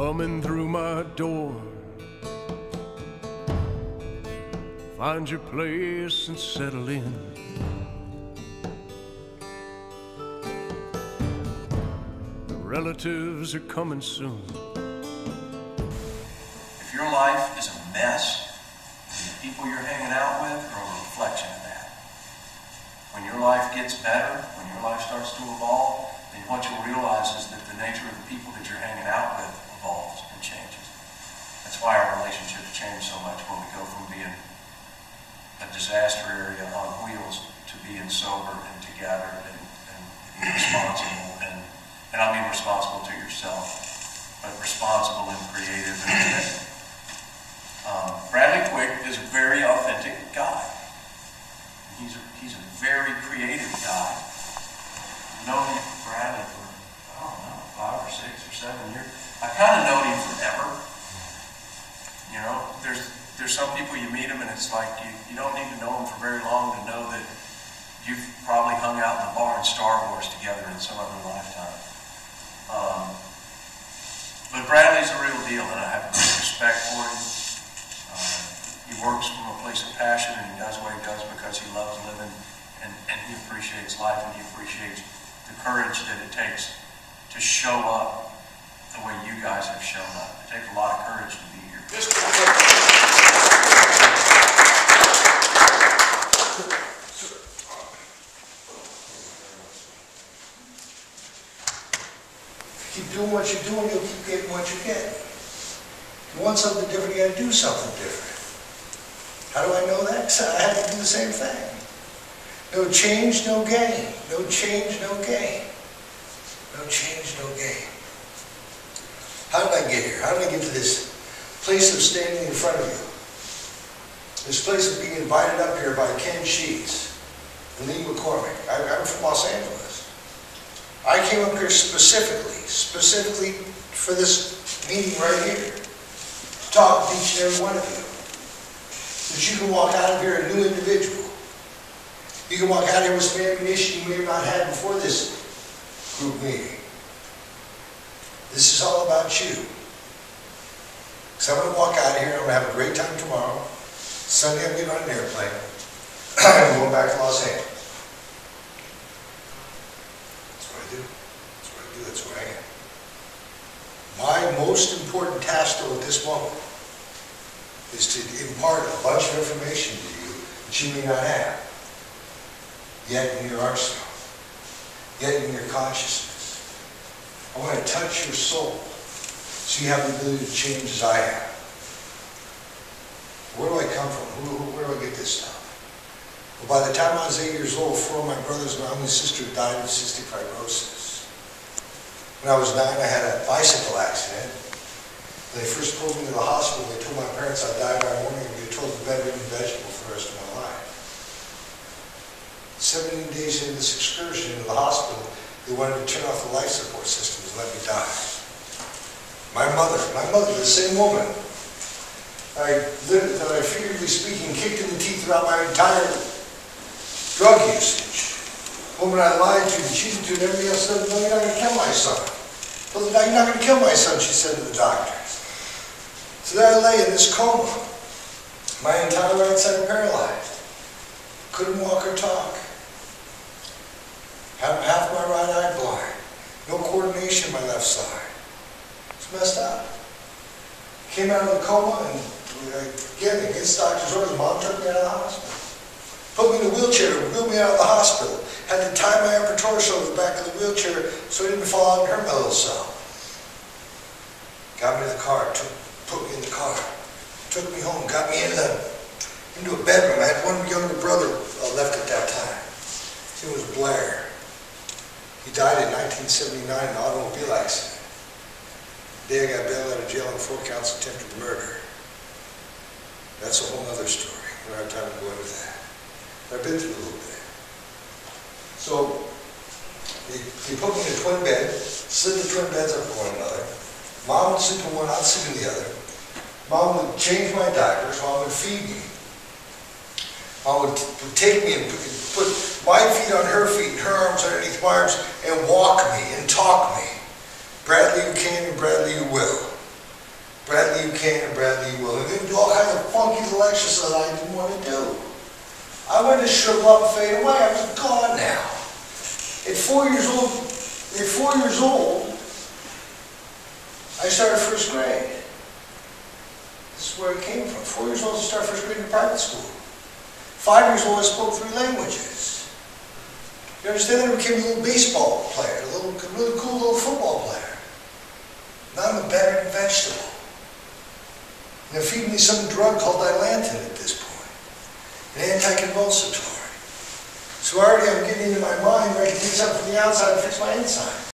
coming through my door. Find your place and settle in. The relatives are coming soon. If your life is a mess, the people you're hanging out with are a reflection of that. When your life gets better, when your life starts to evolve, then what you'll realize is that the nature of the people that you're hanging out with evolves and changes. That's why our relationships change so much when we go from being a disaster area on wheels to being sober and together and responsible. And I mean responsible to yourself, but responsible and creative and committed. Bradley Quick is a very authentic guy. He's a very creative guy. I've known Bradley for, I don't know, 5 or 6 or 7 years. I kind of known him forever. You know, there's some people you meet them and it's like you don't need to know them for very long to know that you've probably hung out in the bar in Star Wars together in some other lifetime. But Bradley's a real deal and I have great respect for him. He works from a place of passion and he does what he does because he loves living and he appreciates life and he appreciates the courage that it takes to show up the way you guys have shown up. It takes a lot of courage to be here. Keep doing what you're doing, you'll keep getting what you get. If you want something different, you got to do something different. How do I know that? Because I had to do the same thing. No change, no gain. No change, no gain. No change, no gain. How did I get here? How did I get to this place of standing in front of you? This place of being invited up here by Ken Sheets and Lee McCormick. I'm from Los Angeles. I came up here specifically for this meeting right here, to talk to each and every one of you. That you can walk out of here a new individual. You can walk out of here with some ammunition you may have not had before this group meeting. This is all about you. Because I'm going to walk out of here and I'm going to have a great time tomorrow. Sunday I'm getting on an airplane. I'm going back to Los Angeles. That's where I am. My most important task though at this moment is to impart a bunch of information to you that you may not have yet in your arsenal, yet in your consciousness. I want to touch your soul so you have the ability to change as I have. Where do I come from? Where do I get this stuff? Well, by the time I was 8 years old, 4 of my brothers and my only sister died of cystic fibrosis. When I was 9, I had a bicycle accident. When they first pulled me to the hospital, they told my parents I'd die by morning and be told to bedridden vegetable for the rest of my life. 17 days into this excursion into the hospital, they wanted to turn off the life support systems and let me die. My mother, the same woman that I figuratively speaking kicked in the teeth throughout my entire drug usage. Woman I lied to, cheated to, and everybody else said, no, you're not going to kill my son. Well, you're not going to kill my son, she said to the doctors. So there I lay in this coma. My entire right side paralyzed. Couldn't walk or talk. Half my right eye blind. No coordination in my left side. It's messed up. Came out of the coma and again, against doctor's orders, Mom took me out of the hospital. Put me in a wheelchair, wheeled me out of the hospital. Had to tie my upper torso to the back of the wheelchair so I didn't fall out and hurt my little self. Got me to the car, put me in the car, took me home, got me into a bedroom. I had one younger brother left at that time. His name was Blair. He died in 1979 in an automobile accident. The day I got bailed out of jail on 4 counts of attempted murder. That's a whole other story. We don't have time to go into that. I've been through a little bit. So, they put me in a twin bed, slid the twin beds up to one another. Mom would sleep in one, I'd sleep in the other. Mom would change my diapers, Mom would feed me. Mom would take me and put my feet on her feet, her arms underneath my arms, and walk me and talk me. Bradley, you can, and Bradley, you will. exercise I didn't want to do. I wanted to shrivel up and fade away. I was gone now. At 4 years old, I started first grade. This is where it came from. 4 years old, I started first grade in private school. 5 years old, I spoke 3 languages. You understand? Then I became a little baseball player, a really cool little football player. Now I'm a battered vegetable. And they're feeding me some drug called Dilantin at this point, an anticonvulsatory. So already I'm getting into my mind where I can take something from the outside and fix my inside.